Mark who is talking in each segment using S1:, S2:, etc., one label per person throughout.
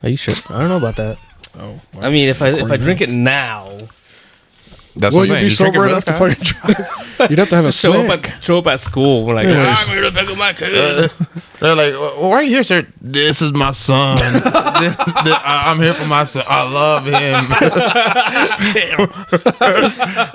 S1: Are you sure? I don't know about that.
S2: Oh, well,
S1: I mean, if I drink it now,
S3: That's what I'm saying.
S2: You'd be sober enough to fucking drive. You'd have to have a
S1: show
S2: snack.
S1: up at school. We're like, I'm here to pick up my kid.
S3: They're like, well, why are you here, sir? This is my son. I'm here for my son. I love him. Damn.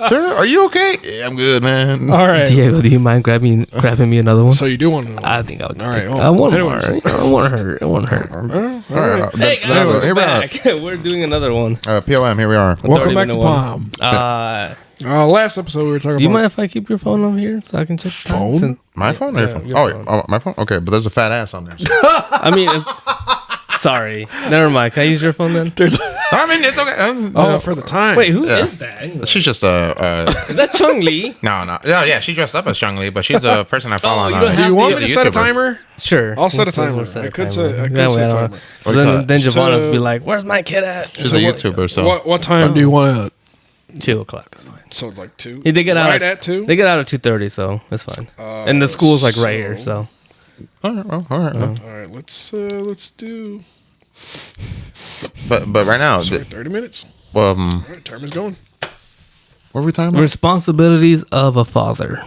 S3: Sir, are you okay? Yeah, I'm good, man.
S2: All right.
S1: Diego, do you mind grabbing me another one?
S2: So you do want to know?
S1: I think I would.
S2: All right.
S1: I want more.
S2: Anyways.
S1: It won't hurt. It won't hurt.
S2: All right.
S1: Hey guys,
S3: here we are.
S1: back. We're doing another one.
S3: POM, here we are.
S2: Welcome back to
S1: 30-minute one.
S2: Palm. Last episode we were talking about.
S1: Do you mind if I keep your phone over here so I can check the time?
S2: Phone?
S3: My phone or your phone? Oh, my phone? Okay, but there's a fat ass on there.
S1: I mean, sorry. Never mind. Can I use your phone then?
S3: I mean, it's okay.
S2: For the time.
S1: Wait, who is that?
S3: She's just
S1: Is that Chung Li?
S3: No. Yeah, she dressed up as Chung Li, but she's a person I follow on.
S1: you don't
S2: Do you want me to set a
S3: YouTuber.
S2: timer?
S1: Sure.
S2: I'll set a timer. I could set a timer.
S1: Then Javon's be like, "Where's my kid at?"
S3: She's a YouTuber, so.
S2: What time do you want
S1: 2 o'clock is fine.
S2: So like 2?
S1: They get out
S2: at 2?
S1: They get out at 2:30, so that's fine. And the school's like right here, so.
S3: All right.
S2: All right, let's do.
S3: But right now,
S2: 30 minutes.
S3: Well,
S2: All right, timer's going.
S3: what were we talking about?
S1: Responsibilities of a father.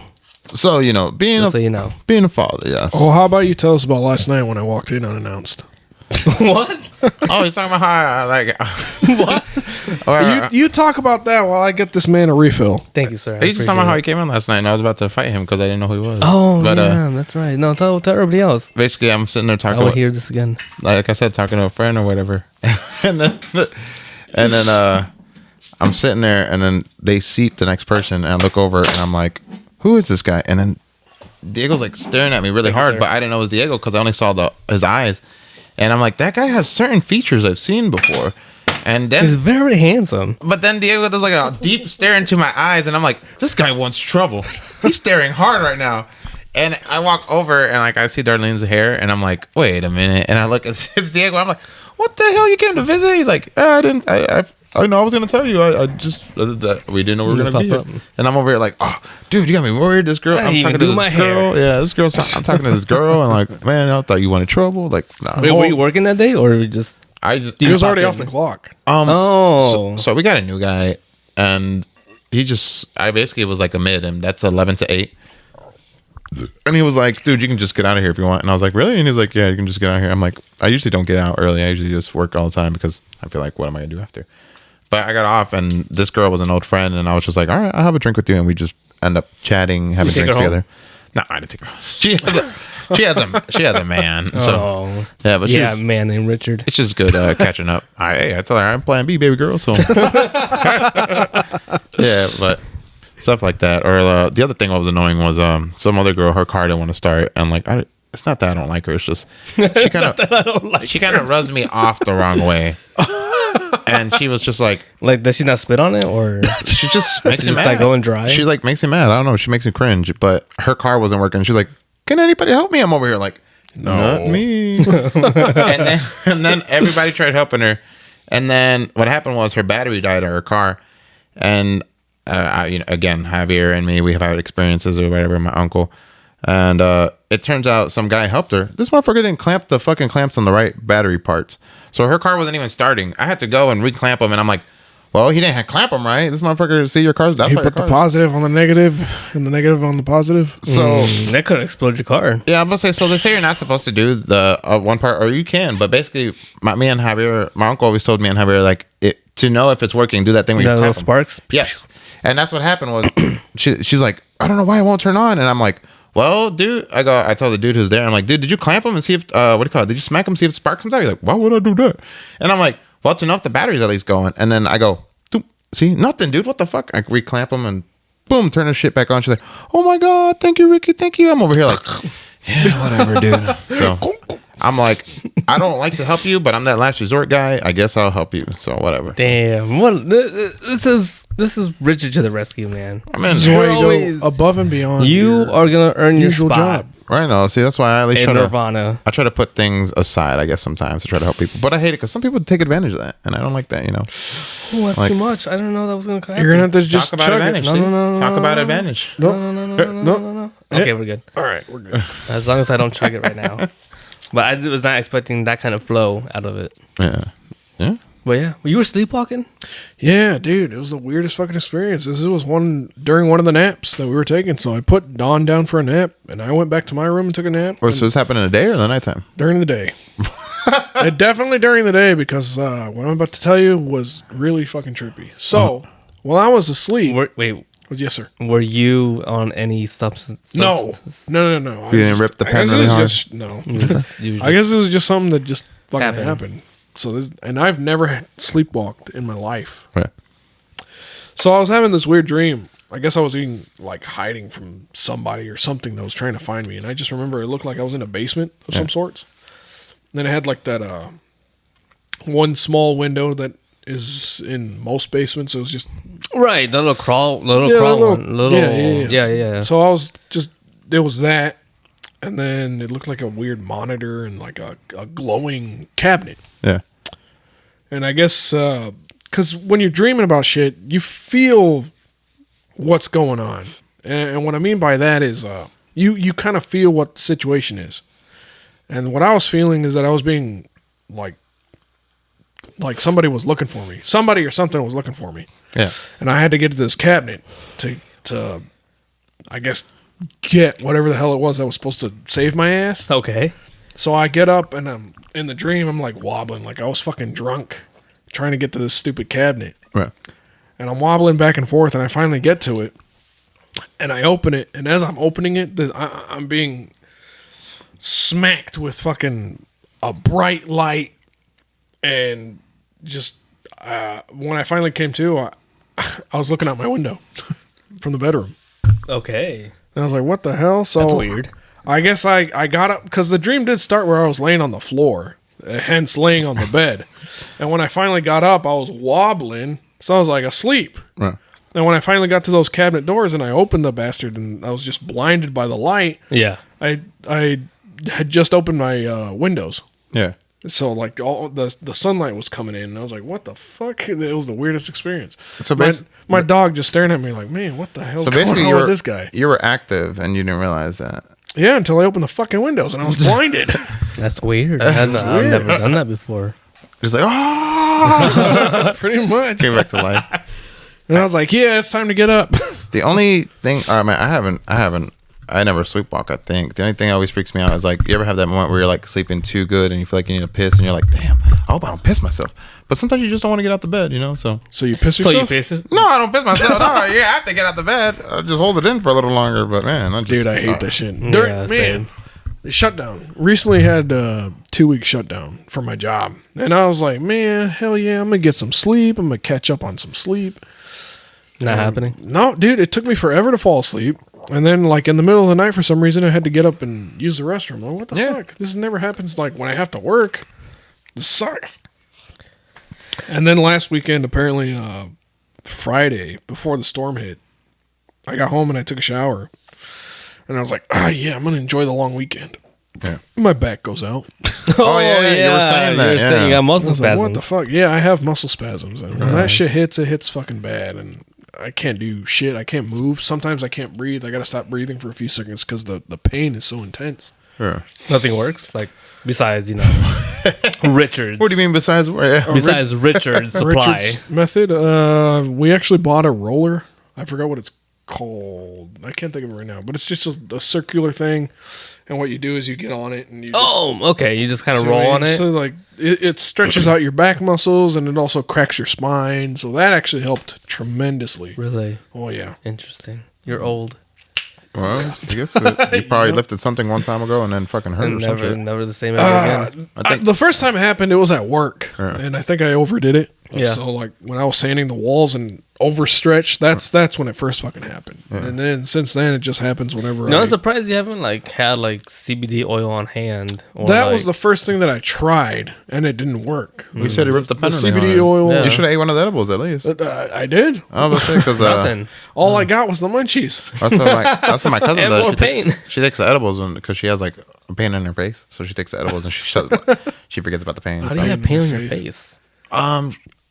S3: So being
S1: Just so you know.
S3: being a father, yes.
S2: Oh, how about you tell us about last night when I walked in unannounced?
S1: What?
S3: Oh, he's talking about how I like.
S1: What?
S2: You talk about that while I get this man a refill.
S1: Thank you, sir.
S3: He's just talking about how he came in last night, and I was about to fight him because I didn't know who he was.
S1: Oh, but, yeah, that's right. No, tell everybody else.
S3: Basically, I'm sitting there talking.
S1: I will hear this again.
S3: Like I said, talking to a friend or whatever, and then I'm sitting there, and then they seat the next person, and I look over, and I'm like, "Who is this guy?" And then Diego's like staring at me really hard, but I didn't know it was Diego because I only saw his eyes, and I'm like, "That guy has certain features I've seen before." And then
S1: he's very handsome.
S3: But then Diego does like a deep stare into my eyes, and I'm like, "This guy wants trouble. He's staring hard right now." And I walk over, and like I see Darlene's hair, and I'm like, "Wait a minute!" And I look at Diego. I'm like, "What the hell? You came to visit?" He's like, "I didn't. I know I was gonna tell you. I just we didn't know we were gonna be here." And I'm over here like, "Oh, dude, you got me worried. This girl. I'm talking to this girl. Yeah, this girl. I'm talking to this girl, and like, man, I thought you wanted trouble. Like, nah."
S1: Wait, were you working that day, or were you just?
S2: He was already off the clock.
S3: So we got a new guy, and I basically was like a mid, and that's 11 to 8. And he was like, "Dude, you can just get out of here if you want." And I was like, "Really?" And he's like, "Yeah, you can just get out of here." I'm like, I usually don't get out early. I usually just work all the time because I feel like, what am I gonna do after? But I got off, and this girl was an old friend, and I was just like, "All right, I'll have a drink with you," and we just end up chatting, having drinks together. No, I didn't take her home. She has a man. So yeah, but
S1: a man named Richard.
S3: It's just good catching up. I tell her I'm Plan B, baby girl. So yeah, but stuff like that. Or the other thing that was annoying was some other girl, her car didn't want to start, and like it's not that I don't like her. It's just she kind of rubs me off the wrong way. And she was just like,
S1: does she not spit on it, or
S3: she just makes me mad?
S1: Like going dry.
S3: She like makes me mad. I don't know. She makes me cringe. But her car wasn't working. She's like, "Can anybody help me?" I'm over here like, "No, not me." and then everybody tried helping her. And then what happened was her battery died in her car. And again, Javier and me, we have had experiences or whatever. My uncle. And it turns out some guy helped her. This motherfucker didn't clamp the fucking clamps on the right battery parts. So her car wasn't even starting. I had to go and reclamp them. And I'm like, well, he didn't clamp them right. This motherfucker, see your cars.
S2: He put the positive on the negative and the negative on the positive.
S3: So
S1: that could explode your car.
S3: Yeah, I'm going to say, so they say you're not supposed to do the one part, or you can. But basically, me and Javier, my uncle always told me and Javier, like, to know if it's working, do that thing where you clamp
S1: sparks?
S3: Yes. And that's what happened was, she's like, "I don't know why it won't turn on." And I'm like, "Well, dude," I told the dude who's there, I'm like, "Dude, did you clamp him and see if, what do you call it? Did you smack him, see if the spark comes out?" He's like, "Why would I do that?" And I'm like, "Well, to know if the battery's at least going." And then I go, "See, nothing, dude. What the fuck?" I reclamp him and boom, turn the shit back on. She's like, "Oh my God, thank you, Ricky. Thank you." I'm over here like, yeah, whatever, dude. So I'm like, I don't like to help you, but I'm that last resort guy. I guess I'll help you. So whatever.
S1: Damn. What this is Richard to the rescue, man.
S3: I mean,
S2: this is why you go above and beyond.
S1: You are gonna earn your spot.
S2: Job.
S3: Right now, see, that's why I at least
S1: I
S3: try to put things aside, I guess, sometimes to try to help people. But I hate it because some people take advantage of that, and I don't like that,
S1: Oh, that's too much. I didn't know that was going to happen.
S2: You're going to have to just
S3: talk about advantage.
S2: No.
S3: Talk about advantage.
S2: No.
S1: Okay, we're good.
S2: All right, we're good.
S1: As long as I don't chug it right now. But I was not expecting that kind of flow out of it.
S3: Yeah. Yeah.
S1: But yeah, you were sleepwalking?
S2: Yeah, dude, it was the weirdest fucking experience. This was during one of the naps that we were taking. So I put Dawn down for a nap, and I went back to my room and took a nap.
S3: Or so this happened in the day or the nighttime?
S2: During the day. Definitely during the day, because what I'm about to tell you was really fucking trippy. So, while I was asleep... Yes, sir.
S1: Were you on any substance?
S2: No.
S3: You didn't rip the pen really hard?
S2: No.
S1: I
S2: I guess it was just something that just fucking happened. So and I've never sleepwalked in my life.
S3: Right.
S2: So I was having this weird dream. I guess I was hiding from somebody or something that was trying to find me. And I just remember it looked like I was in a basement of some sorts. And then it had like that one small window that is in most basements. It was just...
S1: Right, the little crawl one. Yeah.
S2: So I was just... There was that. And then it looked like a weird monitor and like a glowing cabinet.
S3: Yeah.
S2: And I guess, because when you're dreaming about shit, you feel what's going on. And what I mean by that is you kind of feel what the situation is. And what I was feeling is that I was being like somebody was looking for me. Somebody or something was looking for me.
S3: Yeah.
S2: And I had to get to this cabinet to I guess, get whatever the hell it was that was supposed to save my ass.
S1: Okay.
S2: So I get up and I'm in the dream. I'm like wobbling, like I was fucking drunk, trying to get to this stupid cabinet.
S3: Right.
S2: And I'm wobbling back and forth, and I finally get to it, and I open it. And as I'm opening it, I'm being smacked with fucking a bright light, and just when I finally came to, I was looking out my window from the bedroom.
S1: Okay.
S2: And I was like, what the hell? So
S1: that's weird.
S2: I guess I got up, because the dream did start where I was laying on the floor, hence laying on the bed. And when I finally got up, I was wobbling, so I was like asleep.
S3: Right.
S2: And when I finally got to those cabinet doors and I opened the bastard and I was just blinded by the light,
S1: yeah,
S2: I had just opened my windows.
S3: Yeah.
S2: So like all the sunlight was coming in, and I was like, "What the fuck?" It was the weirdest experience.
S3: So
S2: my dog just staring at me like, "Man, what the hell's going on with this guy?"
S3: You were active and you didn't realize that.
S2: Yeah, until I opened the fucking windows and I was blinded.
S1: That's weird. I've never done that before.
S3: Just like, oh,
S2: pretty much
S3: came back to life.
S2: And I was like, "Yeah, it's time to get up."
S3: The only thing, I never sleepwalk. I think the only thing that always freaks me out is like, you ever have that moment where you're like sleeping too good and you feel like you need to piss, and you're like, damn, I hope I don't piss myself. But sometimes you just don't want to get out the bed, you know. So
S2: you piss yourself?
S1: So you piss?
S3: No, I don't piss myself. No, I have to get out the bed. I just hold it in for a little longer. But man, I
S2: hate that shit.
S1: Same.
S2: The shutdown. Recently had a 2-week shutdown for my job, and I was like, man, hell yeah, I'm gonna get some sleep. I'm gonna catch up on some sleep.
S1: Not happening.
S2: No, dude, it took me forever to fall asleep. And then, like, in the middle of the night, for some reason, I had to get up and use the restroom. I'm like, what the fuck? This never happens, like, when I have to work. This sucks. And then last weekend, apparently, Friday, before the storm hit, I got home and I took a shower. And I was like, yeah, I'm going to enjoy the long weekend.
S3: Yeah.
S2: My back goes out.
S3: Oh, yeah, you were saying that.
S1: You got muscle spasms.
S2: Like, what the fuck? Yeah, I have muscle spasms. And when that shit hits, it hits fucking bad. And I can't do shit. I can't move. Sometimes I can't breathe. I got to stop breathing for a few seconds because the pain is so intense.
S3: Sure.
S1: Nothing works, like, besides, Richard's.
S3: What do you mean besides?
S1: Besides Richard's supply.
S2: Richard's method. We actually bought a roller. I forgot what it's called. I can't think of it right now. But it's just a circular thing. And what you do is you get on it and you
S1: okay. You just kind of roll on it.
S2: So like it stretches out your back muscles, and it also cracks your spine. So that actually helped tremendously.
S1: Really?
S2: Oh yeah.
S1: Interesting. You're old.
S3: Well, I guess you probably lifted something one time ago and then fucking hurt or something.
S1: Never the same ever again.
S3: I think
S2: the first time it happened, it was at work, and I think I overdid it.
S1: Yeah.
S2: So like when I was sanding the walls and overstretched, that's when it first fucking happened. Yeah. And then since then, it just happens whenever.
S1: I'm surprised you haven't had CBD oil on hand. Or
S2: that was the first thing that I tried, and it didn't work.
S3: You said you ripped the pen.
S2: The CBD oil.
S3: Yeah. You should have ate one of the edibles at least.
S2: I did.
S3: I was saying because
S1: nothing.
S2: All I got was the munchies.
S3: That's what my cousin does.
S1: More pain.
S3: She takes the edibles because she has a pain in her face, so she takes the edibles and she forgets about the pain.
S1: How do you have pain on your face?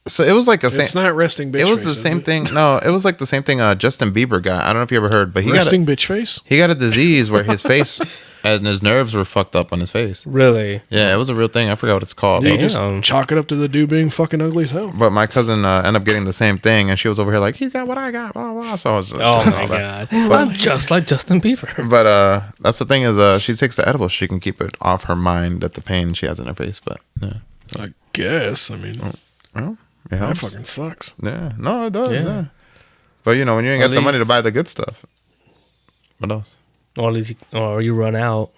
S3: So it was like
S2: It's not resting bitch face.
S3: It was the same thing. No, it was like the same thing Justin Bieber got. I don't know if you ever heard, but he
S2: resting bitch face.
S3: He got a disease where his face and his nerves were fucked up on his face.
S1: Really?
S3: Yeah, it was a real thing. I forgot what it's called.
S2: You
S3: But,
S2: just chalk it up to the dude being fucking ugly as hell.
S3: but my cousin ended up getting the same thing, and she was over here like, he's got what I got, blah, blah. So I was
S1: Oh my god! I'm just like Justin Bieber.
S3: But that's the thing is, she takes the edible. She can keep it off her mind at the pain she has in her face. But yeah,
S2: I guess. I mean,
S3: well, it
S2: that
S3: helps.
S2: fucking sucks.
S3: Yeah, no, it does.
S1: Yeah.
S3: Yeah. But you know, when you ain't
S1: At
S3: got the money to
S1: least-
S3: buy the good stuff, what else?
S1: Or at least, or you run out,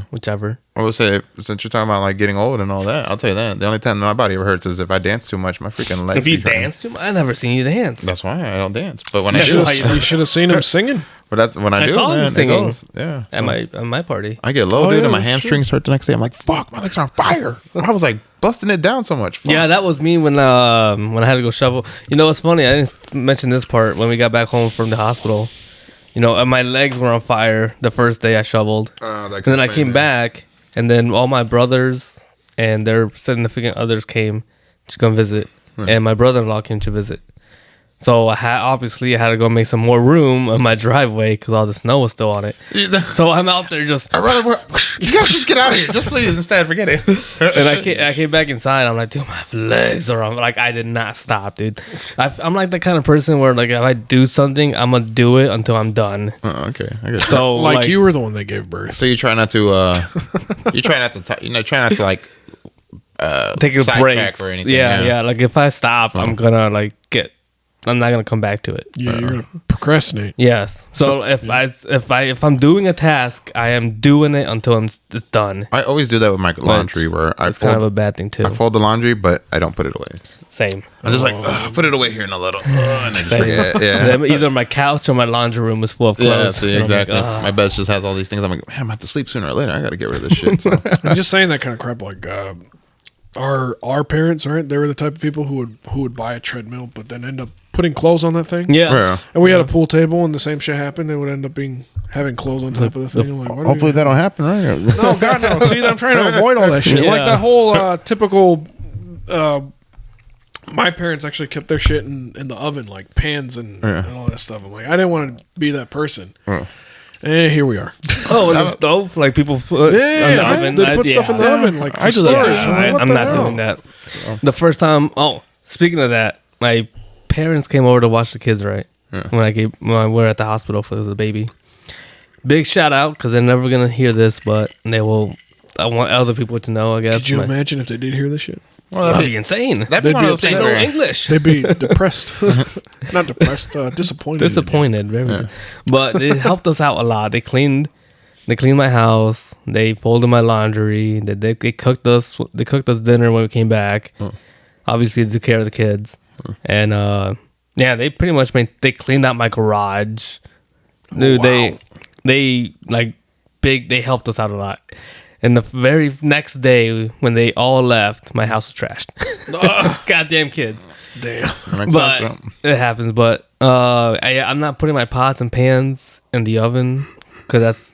S1: whichever.
S3: I would say, since you're talking about like getting old and all that, I'll tell you that the only time my body ever hurts is if I dance too much. My freaking legs.
S1: If you
S3: be hurting.
S1: dance too much, I never seen you dance.
S3: That's why I don't dance. But when I
S1: Yeah,
S3: do,
S1: sure.
S2: You should have seen him singing.
S3: but that's when I
S1: I
S3: do.
S1: saw him
S3: Man, it
S1: singing.
S3: goes. Yeah.
S1: At my party.
S3: I get low,
S2: Oh,
S3: dude,
S2: yeah,
S3: and my
S2: that's
S3: hamstrings hurt the next day. I'm like, fuck, my legs are on fire. I was like busting it down so much. Fuck.
S1: Yeah, that was me when I had to go shovel. You know what's funny? I didn't mention this part when we got back home from the hospital. You know, and my legs were on fire the first day I shoveled. And then I came back, and then all my brothers and their significant others came to come visit, and my brother-in-law came to visit. So I had to go make some more room in my driveway because all the snow was still on it. So I'm out there just,
S3: I'd rather you guys just get out of here, just please. Instead, forget it.
S1: and I came back inside. I'm like, dude, my legs are on. Like I did not stop, dude. I'm like the kind of person where like if I do something, I'm gonna do it until I'm done.
S3: Okay, I guess.
S1: So
S2: Like you were the one that gave birth.
S3: So you try not to, try not to like
S1: take a break
S3: sidetrack or anything.
S1: Yeah. Like if I stop, I'm gonna like I'm not gonna come back to it.
S2: Yeah, you're gonna procrastinate.
S1: Yes. So if I'm doing a task, I am doing it until it's done.
S3: I always do that with my laundry, where
S1: It's kind of a bad thing too.
S3: I fold the laundry, but I don't put it away.
S1: Same.
S3: I'm just like, put it away here in a little, and then
S1: Same.
S3: forget. Yeah.
S1: Then either my couch or my laundry room is full of clothes.
S3: Yeah, see,
S1: And I'm like,
S3: exactly.
S1: "Ugh."
S3: My bed just has all these things. I'm like, man, I'm gonna have to sleep sooner or later. I gotta get rid of this shit. So
S2: I'm just saying that kind of crap. Like our parents, right? They were the type of people who would buy a treadmill, but then end up putting clothes on that thing.
S1: Yeah.
S3: yeah.
S2: And we had a pool table, and the same shit happened. They would end up having clothes on top of the thing. I'm like, what are
S3: Hopefully
S2: you-
S3: that don't happen, right?
S2: No, God no. See, I'm trying to avoid all that shit.
S1: Yeah.
S2: Like that whole typical. My parents actually kept their shit in the oven, like pans and all that stuff. I'm like, I didn't want to be that person. And here we are.
S1: Oh, in the stove, like people put
S2: Yeah,
S1: in the
S2: man,
S1: oven.
S2: they put stuff in the oven, like for
S3: I do that too.
S2: storage. I'm like, what
S1: I'm
S2: the
S1: not
S2: hell?
S1: doing that. The first time. Oh, speaking of that, my parents came over to watch the kids. Right when we were at the hospital for the baby. Big shout out because they're never gonna hear this, but they will. I want other people to know. I guess.
S2: Could you imagine if they did hear this shit?
S3: Well,
S1: That'd be insane.
S3: that'd be
S2: they'd
S3: one
S2: be
S3: of those
S1: They
S3: things
S1: know
S3: where-
S1: English.
S2: They'd be depressed. Not depressed, disappointed.
S1: Disappointed, very. But they helped us out a lot. They cleaned my house. They folded my laundry. They cooked us. They cooked us dinner when we came back. Obviously, to take care of the kids, and they pretty much they cleaned out my garage. Dude, they like big. They helped us out a lot. And the very next day, when they all left, my house was trashed. Goddamn kids.
S2: Damn.
S3: Makes
S1: But
S3: sense,
S1: it happens. But I'm not putting my pots and pans in the oven because that's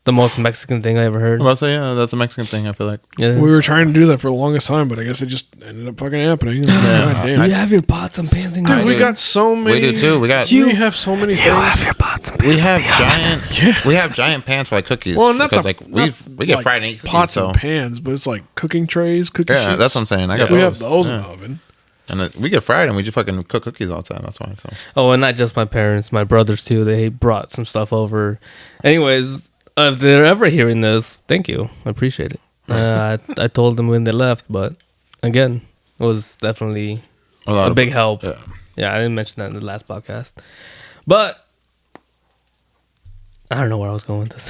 S1: the most Mexican thing I ever heard.
S3: Well, so yeah, that's a Mexican thing. I feel like.
S1: Yeah.
S2: We were trying to do that for the longest time, but I guess it just ended up fucking happening. God damn.
S1: You have your pots and pans in your
S2: Dude, we
S3: do.
S2: got so many.
S3: We do too. We got.
S2: We have so many things.
S1: your pots and pans.
S3: We have giant. We have giant pans for like cookies.
S2: Well, not
S3: because
S2: the,
S3: like
S2: not
S3: we get
S2: like
S3: fried and eat cookies.
S2: pots
S3: So
S2: and pans, but it's like cooking trays, cookie
S3: yeah,
S2: sheets.
S3: that's what I'm saying. I got
S2: We
S3: those.
S2: have those in
S3: Yeah.
S2: the oven.
S3: And we get fried and we just fucking cook cookies all the time. That's why. So
S1: Oh, and not just my parents, my brothers too. They brought some stuff over. Anyways, if they're ever hearing this, thank you. I appreciate it. I told them when they left, but again, it was definitely a big help.
S3: Yeah.
S1: Yeah, I didn't mention that in the last podcast. But I don't know where I was going with this.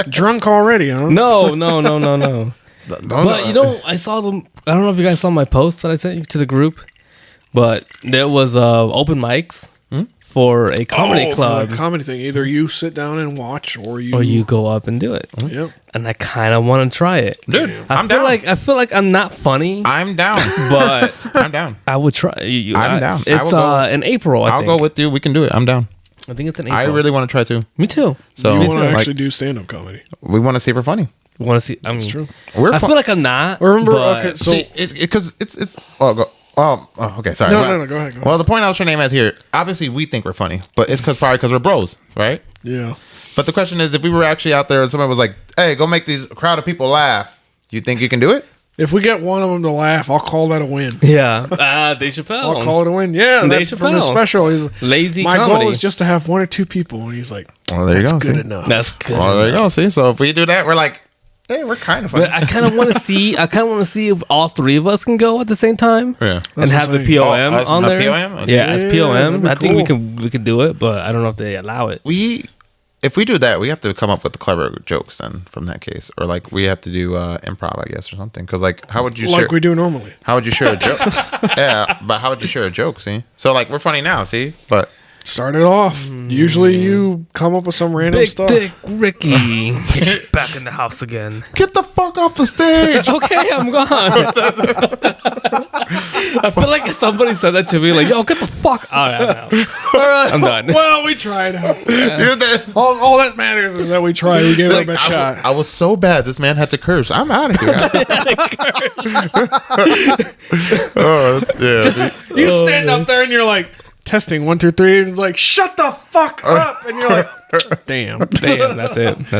S2: Drunk already, huh?
S1: No.
S3: Don't
S1: But you know, I saw them. I don't know if you guys saw my post that I sent you to the group, but there was open mics for a comedy
S2: For
S1: club,
S2: the comedy thing. Either you sit down and watch, or
S1: you go up and do it.
S2: Yep.
S1: And I kind of want to try it,
S3: dude,
S1: I feel like I'm not funny,
S3: I'm down.
S1: but
S3: I'm down.
S1: I would try.
S3: I'm down. I
S1: It's
S3: will go.
S1: in April.
S3: I'll go with you. We can do it. I'm down.
S1: I think it's in April.
S3: I really want to try too.
S1: Me too.
S3: So
S2: You want to
S3: like,
S2: actually do stand-up comedy.
S3: we want to see if we're funny.
S1: Want to see? I mean,
S2: That's true.
S3: We're
S1: I feel like I'm not.
S2: Remember,
S1: but
S2: okay, so
S3: see, it's because it's. Oh, go. Okay, sorry.
S2: No, go ahead.
S3: Well, the point I was trying to aim at here, obviously we think we're funny, but it's probably because we're bros, right?
S2: Yeah.
S3: But the question is, if we were actually out there and somebody was like, hey, go make these crowd of people laugh, you think you can do it?
S2: If we get one of them to laugh, I'll call that a win.
S1: Yeah. Dave Chappelle.
S2: I'll call it a win. Yeah,
S1: Dave
S2: from his
S1: Chappelle.
S2: special. He's
S1: Lazy
S2: my
S1: comedy.
S2: goal is just to have 1 or 2 people, and he's like,
S3: Well, there you
S2: that's
S3: go.
S2: good
S3: See?
S2: enough.
S1: That's good.
S3: Well, there you go. See, so if we do that, we're like, hey, we're kind of funny.
S1: But I kind of want to see. I kind of want to see if all 3 of us can go at the same time.
S3: Yeah.
S1: And have the POM
S3: us
S1: on
S3: the
S1: there.
S3: POM?
S1: Yeah, as
S2: Yeah,
S1: POM.
S2: that'd be
S1: I think
S2: cool.
S1: we could do it, but I don't know if they allow it.
S3: If we do that, we have to come up with clever jokes then from that case, or like we have to do improv, I guess, or something. Because like, how would you share?
S2: Like we do normally.
S3: How would you share a joke? Yeah, but how would you share a joke? See, so like we're funny now. See, but
S2: Start it off. Usually you come up with some random
S1: Big
S2: stuff.
S1: Dick Ricky back in the house again.
S3: get the fuck off the stage.
S1: Okay, I'm gone. I feel like if somebody said that to me, like, yo, get the fuck out of here. I'm done.
S2: Well, we tried.
S3: You're the-
S2: All that matters is that we tried. We gave it our best shot.
S3: I was so bad. This man had to curse. I'm out of here. Yeah.
S2: You stand up there and you're like, testing 1, 2, 3, and it's like, shut the fuck up, and you're like, damn,
S1: Damn, that's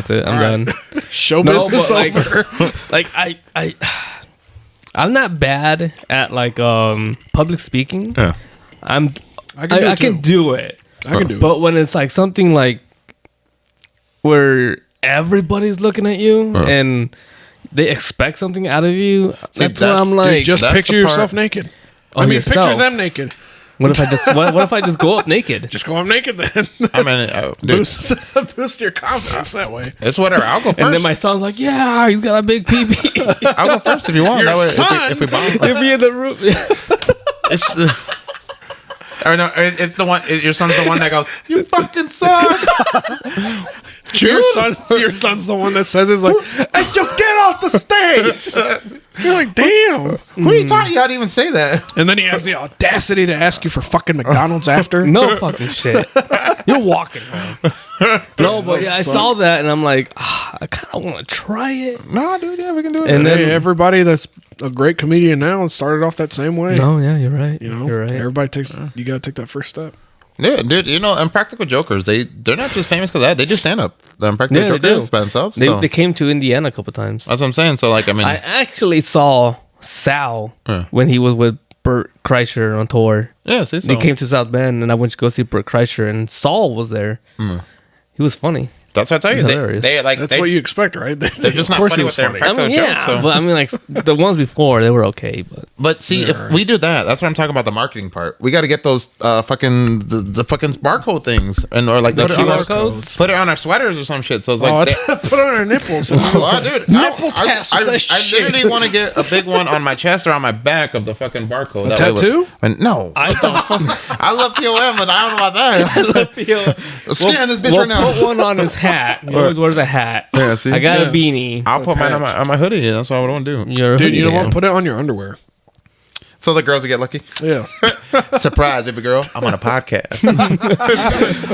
S1: it. I'm done.
S2: show
S1: No,
S2: business
S1: but like,
S2: over.
S1: like I'm not bad at like public speaking.
S3: Yeah.
S1: I
S2: do
S1: can
S2: too.
S1: do it.
S2: I can do it.
S1: But when it's like something like where everybody's looking at you and they expect something out of you, that's when I'm
S3: that's-
S1: like,
S2: Dude, just
S3: that's
S2: picture
S3: the part-
S2: yourself naked.
S1: Oh,
S2: I mean,
S1: yourself.
S2: picture them naked.
S1: what if I just go up naked?
S2: Just go up naked then.
S3: I mean, dude,
S2: Boost your confidence that way.
S3: it's whatever. I'll go first.
S1: And then my son's like, yeah, he's got a big pee-pee.
S3: I'll go first if you want.
S2: Your
S3: That way,
S2: son?
S3: if we bond,
S1: He'll be in the room.
S3: it's or no, it's the one. Your son's the one that goes, "You fucking suck."
S2: Your son's the one that says it's like, hey, yo, get off the stage. You're like, damn.
S3: Who are you talking? You gotta even say that.
S2: And then he has the audacity to ask you for fucking McDonald's after.
S1: No fucking shit. You're walking home. No, but yeah, I saw that and I'm like, I kind of want to try it.
S3: No, dude. Yeah, we can do it.
S1: And then
S2: Hey, everybody that's a great comedian now started off that same way.
S1: no, yeah, you're right.
S2: You know,
S1: you're right.
S2: everybody takes. You gotta take that first step.
S3: yeah, dude. You know, and Practical Jokers, they're not just famous because that. They do stand up. The Practical
S1: Yeah, they
S3: Jokers
S1: do.
S3: by themselves.
S1: They,
S3: so.
S1: they came to Indiana a couple times.
S3: That's what I'm saying. So like, I mean,
S1: I actually saw Sal
S3: Yeah.
S1: when he was with Bert Kreischer on tour.
S3: yeah. See, so.
S1: They came to South Bend and I went to go see Bert Kreischer and Saul was there. He was funny.
S3: That's what I tell you.
S1: It's
S3: They,
S1: hilarious.
S3: they like.
S2: That's
S3: they,
S2: what you expect, right?
S3: They're just
S2: Of
S3: not
S2: course
S3: funny
S2: he
S3: with
S2: was
S3: their
S2: funny.
S3: practical
S1: I mean, yeah,
S3: jokes. So.
S1: but I mean, like the ones before, they were okay,
S3: But see, if we do that, that's what I'm talking about. The marketing part. We got to get those fucking the fucking barcode things, and or like
S1: the
S3: put it on
S1: QR
S3: our-
S1: codes.
S3: Put it on our sweaters or some shit. So it's
S2: Oh,
S3: like,
S2: put it on our nipples.
S3: well, dude,
S2: Nipple test
S3: I,
S2: with this
S3: I
S2: shit.
S3: literally want to get a big one on my chest or on my back of the fucking barcode.
S2: A
S3: That way
S2: tattoo?
S3: no,
S1: I
S3: I love POM, but I don't know about that. Scan this bitch
S1: We'll
S3: right now.
S1: put one on his hat. He always wears a hat.
S3: Yeah, see?
S1: I got
S2: Yeah.
S1: a beanie.
S3: I'll put mine on my hoodie. That's what I want to do.
S1: Your
S2: Dude, you know
S1: hoodie.
S2: what? Put it on your underwear.
S3: So the girls will get lucky.
S2: Yeah.
S3: Surprise, baby girl! I'm on a podcast.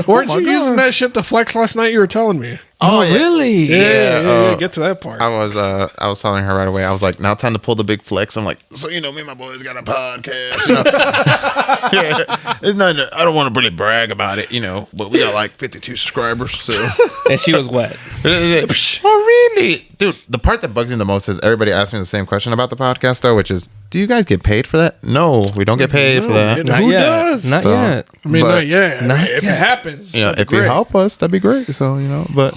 S2: Weren't you using that shit to flex last night? You were telling me.
S3: Oh, yeah.
S1: Really?
S2: Yeah. Get to that part.
S3: I was telling her right away. I was like, now time to pull the big flex. I'm like, so you know, me and my boys got a podcast. You know? Yeah, it's not. I don't want to really brag about it, you know, but we got like 52 subscribers. So,
S1: And she was wet.
S3: oh really, dude? The part that bugs me the most is everybody asks me the same question about the podcast, though, which is, do you guys get paid for that? No, we don't get paid for that.
S2: man. Who
S1: yet.
S2: does?
S1: Not
S3: So-
S1: yet.
S2: I mean,
S3: But-
S2: not yet.
S1: Not
S2: If
S1: yet.
S2: it happens,
S3: You know,
S2: that'd
S3: if
S2: be
S3: you
S2: great.
S3: help us, that'd be great. So, you know, but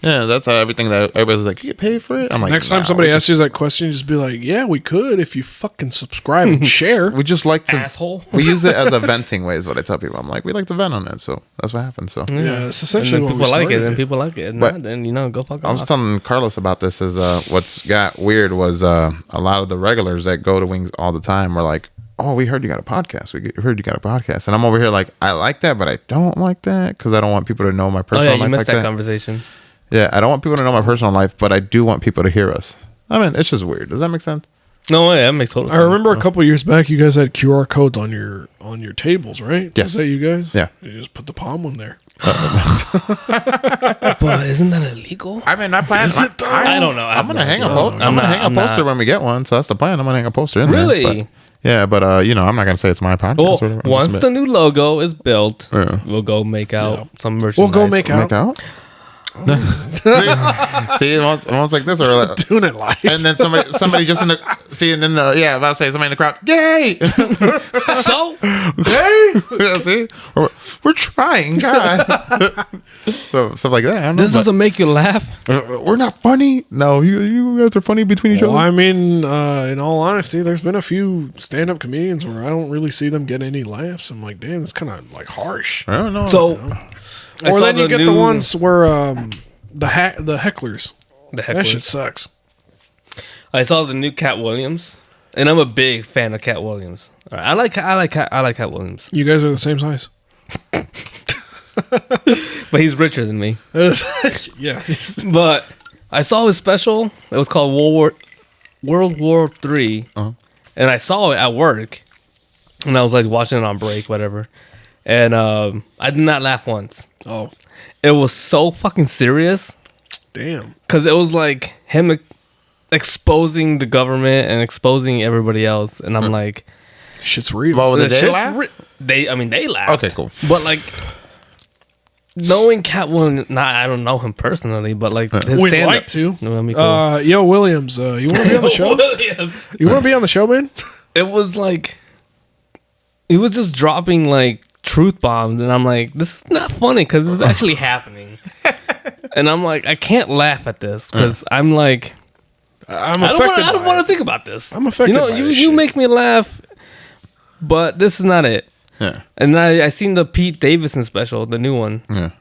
S3: yeah, that's how everything that everybody's like, you get paid for it. I'm like,
S2: Next time
S3: nah,
S2: somebody
S3: we
S2: asks you
S3: just-
S2: that question, just be like, yeah, we could if you fucking subscribe and share.
S3: we just like to
S1: Asshole.
S3: We use it as a venting way, is what I tell people. I'm like, we like to vent on it, so that's what happens. So
S2: Yeah, it's
S1: And
S2: essentially
S1: then
S2: what
S1: people
S2: we
S1: like it.
S2: started.
S1: Then people like it.
S3: But-
S1: Not, then, go fuck
S3: I was
S1: off.
S3: telling Carlos about this. Is what's got weird was a lot of the regulars that go to Wings all the time were like, oh, we heard you got a podcast. We heard you got a podcast, and I'm over here like, I like that, but I don't like that because I don't want people to know my
S1: Oh,
S3: personal
S1: yeah,
S3: life
S1: you missed
S3: like
S1: that
S3: that.
S1: conversation.
S3: Yeah, I don't want people to know my personal life, but I do want people to hear us. I mean, it's just weird. Does that make sense?
S1: No, yeah, that makes total
S2: I
S1: sense.
S2: remember a couple years back, you guys had QR codes on your tables, right?
S3: Yes.
S2: Is that you guys?
S3: Yeah.
S2: You just put the palm on there.
S1: But isn't that illegal?
S3: I mean, I plan.
S2: it though?
S1: I don't know.
S3: I'm gonna hang a
S1: idea.
S3: poster. I'm gonna hang a poster when we get one. So that's the plan. I'm gonna hang a poster in there.
S1: Really?
S3: But Yeah, but I'm not gonna say it's my podcast.
S1: Well,
S3: or whatever.
S1: once the new logo is built,
S3: Yeah.
S1: we'll go make out some merchandise.
S2: We'll go make
S3: Make out. See, almost like this, or like,
S2: Doing it live.
S3: and then somebody just in the and then about to say somebody in the crowd, yay!
S1: So,
S3: Yeah, see, we're trying, God. So stuff like that. I don't know,
S1: this doesn't make you laugh.
S3: we're not funny. No, you guys are funny between each
S2: Well,
S3: other.
S2: I mean, in all honesty, there's been a few stand-up comedians where I don't really see them get any laughs. I'm like, damn, it's kind of like harsh.
S3: I don't know.
S1: So, I
S2: Or
S1: saw
S2: then you get the
S1: new-
S2: ones where the hecklers.
S1: The
S2: That shit
S1: hecklers.
S2: sucks.
S1: I saw the new Cat Williams, and I'm a big fan of Cat Williams. I like Cat Williams,
S2: You guys are the same size.
S1: but he's richer than me.
S2: Yeah.
S1: But I saw his special. It was called World War III,
S3: Uh-huh.
S1: and I saw it at work, and I was like watching it on break, whatever. And I did not laugh once.
S2: Oh,
S1: It was so fucking serious
S2: damn.
S1: because it was like him exposing the government and exposing everybody else, and I'm like,
S2: Shit's real.
S3: well,
S1: the
S3: did they
S1: shit's
S3: laugh?
S1: they laughed.
S3: Okay, cool.
S1: But like knowing Cat Williams, I don't know him personally, but like his
S2: We'd
S1: stand-up.
S2: like to.
S1: No, that'd be cool.
S2: Yo, Williams, you want to be on the show?
S1: Williams.
S2: You want to be on the show, man?
S1: It was like he was just dropping like truth bombs, and I'm like, this is not funny because this is actually happening. And I'm like, I can't laugh at this because I'm like,
S2: I'm
S1: I
S2: affected.
S1: don't want to think about this.
S2: I'm affected
S1: You know,
S2: by
S1: you
S2: this
S1: you
S2: shit.
S1: make me laugh, but this is not it.
S3: Yeah,
S1: And I seen the Pete Davidson special, the new one.
S3: yeah.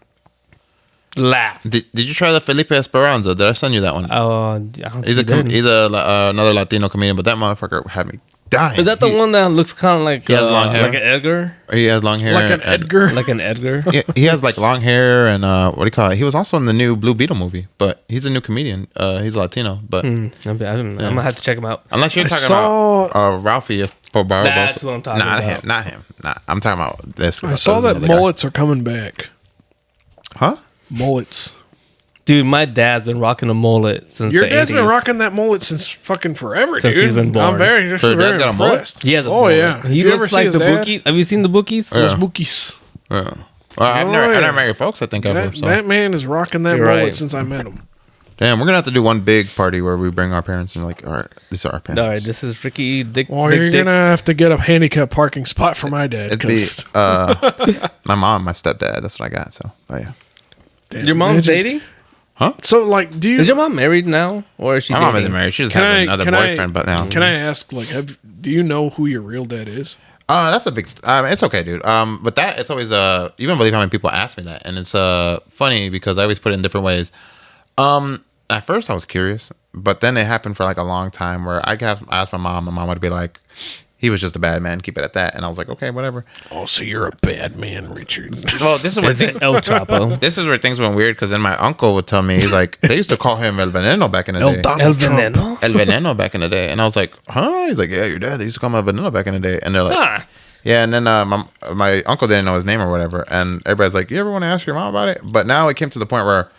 S1: Laughed.
S3: Did you try the Felipe Esperanza? Did I send you that one?
S1: I don't
S3: He's
S1: think he did.
S3: he's another Latino comedian, but that motherfucker had me dying.
S1: Is that the one that looks kind of like
S3: He has long hair?
S1: like an Edgar,
S3: He has long hair,
S2: Like an
S3: and-
S2: Edgar.
S1: like an Edgar?
S3: he has like long hair and what do you call it? He was also in the new Blue Beetle movie, but he's a new comedian. He's Latino, but
S1: I'm gonna have to check him out.
S3: unless you're
S2: I
S3: talking
S2: saw-
S3: about Ralphie Barbarossa.
S1: That's what I'm talking about.
S3: Not him. Nah, I'm talking about this.
S2: I saw that
S3: other guy.
S2: mullets are coming back.
S3: Huh?
S2: Mullets.
S1: Dude, my dad's been rocking a mullet since
S2: Your
S1: the
S2: dad's
S1: 80s.
S2: been rocking that mullet since fucking forever,
S1: Since
S2: dude.
S1: he's been born.
S2: I'm very,
S3: So your
S2: very
S3: dad's got a mullet?
S2: impressed.
S1: He has a
S2: Oh,
S1: mullet.
S2: yeah.
S1: He
S2: Did you ever
S1: looks
S2: see
S1: like
S2: his
S1: the
S2: dad?
S1: Bookies. Have you seen the Bookies?
S2: Those
S3: Yeah.
S2: bookies.
S3: Yeah. Well, I've
S2: Oh,
S3: never
S2: yeah.
S3: married folks. I think ever.
S2: That,
S3: So.
S2: that man is rocking that
S1: You're
S2: mullet
S1: right.
S2: since I met him.
S3: Damn, we're gonna have to do one big party where we bring our parents and like, all right, these are our parents.
S1: All right, this is Ricky Dick.
S2: Well,
S1: Big
S2: you're
S1: Dick.
S2: gonna have to get a handicap parking spot for my dad.
S3: It'd be
S2: 'cause-
S3: my mom, my stepdad. That's what I got. So, but yeah.
S2: damn,
S1: Your mom's
S2: imagine-
S1: dating?
S2: So, like, do you?
S1: Is your mom married now, or is she?
S3: My mom
S1: dating?
S3: isn't married. She just
S2: Can
S3: has
S2: I?
S3: another
S2: Can
S3: boyfriend,
S2: I?
S3: but now.
S2: Can I ask? Like, do you know who your real dad is?
S3: That's a big. It's okay, dude. But that it's always you wouldn't believe how many people ask me that, and it's funny because I always put it in different ways. At first I was curious, but then it happened for like a long time where I asked my mom would be like, "He was just a bad man. Keep it at that." And I was like, "Okay, whatever."
S2: Oh, so you're a bad man, Richard.
S3: Well, this is where
S1: Is it El Chapo?
S3: this is where things went weird because then my uncle would tell me he's like they used to call him El Veneno back in the
S2: El
S3: day.
S2: Donald
S1: El
S2: Trump.
S1: Veneno?
S3: El Veneno back in the day, and I was like, "Huh?" He's like, "Yeah, your dad. They used to call him El Veneno back in the day," and they're like.
S1: Ah,
S3: Yeah, and then my uncle didn't know his name or whatever, and everybody's like, "You ever want to ask your mom about it?" But now it came to the point where,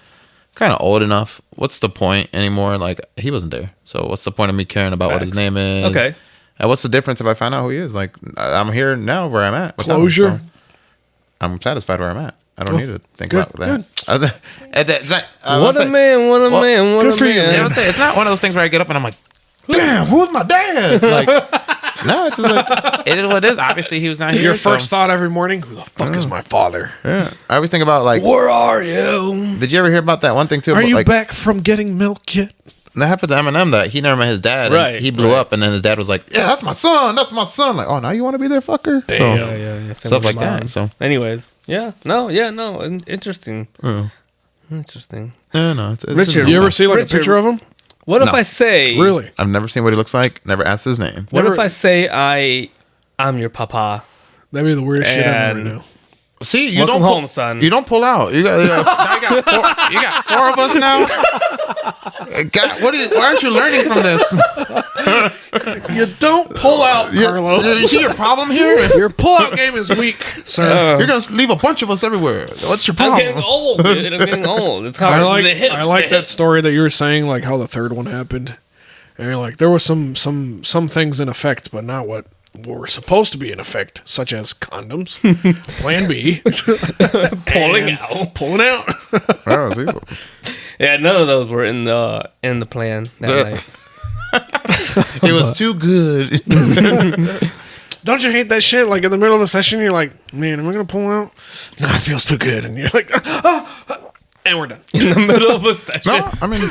S3: kind of old enough. What's the point anymore? Like he wasn't there, so what's the point of me caring about what his
S1: Facts.
S3: name is?
S1: Okay.
S3: And what's the difference if I find out who he is? Like I'm here now where I'm at. without him,
S2: Closure.
S3: so I'm satisfied where I'm at. I don't need to think
S2: good,
S3: about that.
S1: what a man! What a man! What
S2: good
S1: a
S2: for you,
S1: man!
S3: Yeah, I would say it's not one of those things where I get up and I'm like, "Damn, who's my dad?" Like, no, it's just like it is what it is. Obviously, he was not here.
S2: Your
S3: so-
S2: first thought every morning: who the fuck is my father?
S3: Yeah, I always think about like.
S1: Where are you?
S3: Did you ever hear about that one thing too?
S2: Are
S3: about,
S2: you
S3: like,
S2: back from getting milk yet?
S3: that happened to Eminem that he never met his dad. And
S1: Right,
S3: he blew
S1: right.
S3: up, and then his dad was like, "Yeah, that's my son. That's my son." Like, oh, now you want to be there, fucker?
S2: Damn.
S3: So,
S1: Yeah. Same
S3: stuff
S1: with
S3: like
S1: mine.
S3: that. So,
S1: anyways, no. Interesting. Interesting.
S3: yeah, no, it's
S1: Richard,
S2: You ever see like
S1: Richard,
S2: a picture of him?
S1: What if
S3: No.
S1: I say?
S2: Really?
S3: I've never seen what he looks like. Never asked his name.
S1: What
S2: Never-
S1: if I say I'm your papa?
S2: That'd be the weirdest shit I've ever
S1: And-
S2: known.
S3: See, you
S1: Welcome
S3: don't pull,
S1: home, son.
S3: You don't pull out. You got, you got four of us now. God, why aren't you learning from this?
S2: You don't pull out, Carlos.
S3: You see your problem here?
S2: Your pull-out game is weak, sir.
S3: You're gonna leave a bunch of us everywhere. What's your
S1: I'm
S3: problem?
S1: getting old, dude. I'm getting old. It's kind
S2: I
S1: of
S2: like
S1: the hip.
S2: I like that story that you were saying, like how the third one happened, and you're like there was some things in effect, but not what were supposed to be in effect, such as condoms, Plan B, pulling out.
S3: Oh, it's easy.
S1: Yeah, none of those were in the plan that night.
S3: It was too good.
S2: Don't you hate that shit? Like in the middle of the session, you're like, man, am I gonna pull out? Nah, it feels too good, and you're like, and we're done.
S1: In the middle of a session.
S3: No, I mean,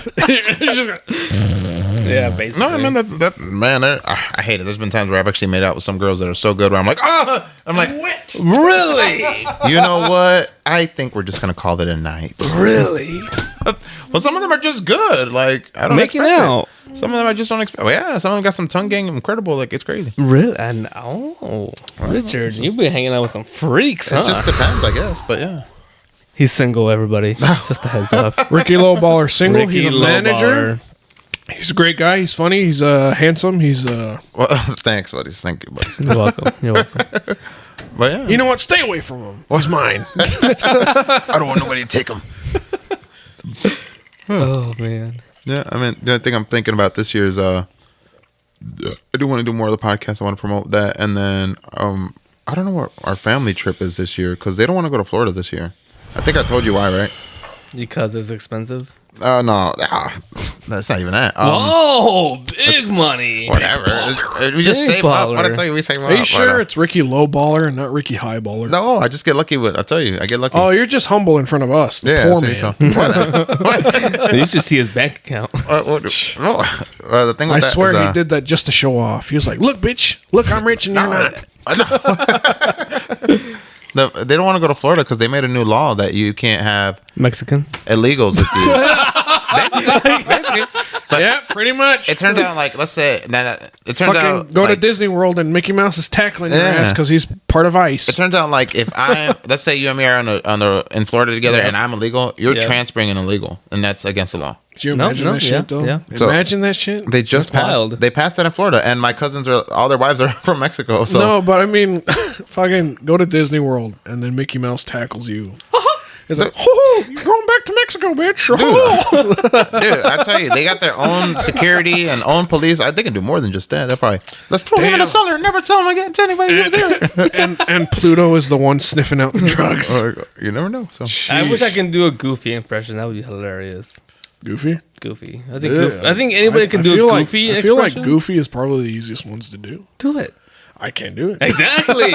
S1: Yeah, basically.
S3: no, I mean that man. I hate it. There's been times where I've actually made out with some girls that are so good where I'm like, I'm like, what?
S1: Really?
S3: You know what? I think we're just gonna call it a night.
S1: Really?
S3: Well, some of them are just good. Like I don't
S1: Making
S3: expect
S1: out.
S3: it. Some of them I just don't expect. Well, yeah, some of them got some tongue gang, incredible. Like it's crazy.
S1: Really? And Richard, you've been hanging out with some freaks, huh?
S3: It just depends, I guess. But yeah.
S1: He's single, everybody. Just a heads up.
S2: Ricky Lowballer single.
S1: Ricky
S2: He's a manager. He's a great guy. He's funny. He's handsome. He's
S3: Well, thanks, buddies. Thank you, buddies.
S1: You're welcome. You're welcome.
S3: But yeah,
S2: You know what? Stay away from him. He's mine.
S3: I don't want nobody to take them.
S1: Oh man.
S3: Yeah, I mean, the thing I'm thinking about this year is I do want to do more of the podcast. I want to promote that, and then I don't know what our family trip is this year because they don't want to go to Florida this year. I think I told you why, right?
S1: Because it's expensive.
S3: No, that's not even that.
S1: Whoa, big money.
S3: Whatever. We just
S1: Big
S3: save up.
S1: baller.
S3: What I tell you, we save up.
S2: Are you sure it's Ricky Lowballer and not Ricky Highballer?
S3: No, I just get lucky with. I tell you, I get lucky.
S2: Oh, you're just humble in front of us. The
S3: yeah,
S2: poor
S3: see,
S2: man.
S3: so. What?
S1: You should see his bank account.
S3: The thing with
S2: I
S3: that
S2: swear
S3: is,
S2: he did that just to show off. He was like, "Look, bitch, look, I'm rich and you're not."
S3: They don't want to go to Florida because they made a new law that you can't have
S1: Mexicans.
S3: illegals with you. basically. But
S2: Yeah, pretty much.
S3: it turned out like, let's say that it turns
S2: Fucking
S3: out
S2: go to
S3: like,
S2: Disney World and Mickey Mouse is tackling your
S3: Yeah.
S2: ass because he's part of ICE.
S3: It turns out like if I let's say you and me are in Florida together and I'm illegal, you're
S1: Yeah.
S3: transferring an illegal, and that's against the law.
S2: Did you
S1: No,
S2: imagine
S1: no,
S2: that
S1: yeah,
S2: shit, though?
S1: yeah.
S3: So-
S2: Imagine that shit.
S3: They just
S1: That's
S3: passed.
S1: wild.
S3: They passed that in Florida, and my cousins are all their wives are from Mexico. So
S2: No, but I mean, fucking go to Disney World and then Mickey Mouse tackles you. It's like, oh, you're going back to Mexico, bitch. Oh.
S3: dude, I tell you, they got their own security and own police. They can do more than just that. They'll probably let's throw him in the
S2: Damn.
S3: cellar and never tell him again to anybody who's there.
S2: and Pluto is the one sniffing out the drugs.
S3: You never know. So
S1: I wish I can do a Goofy impression. That would be hilarious.
S2: Goofy?
S1: Goofy. I think anybody can do a
S2: feel
S1: Goofy
S2: I feel like
S1: expression.
S2: Goofy is probably the easiest ones to do.
S1: Do it.
S2: I can't do it.
S1: Exactly.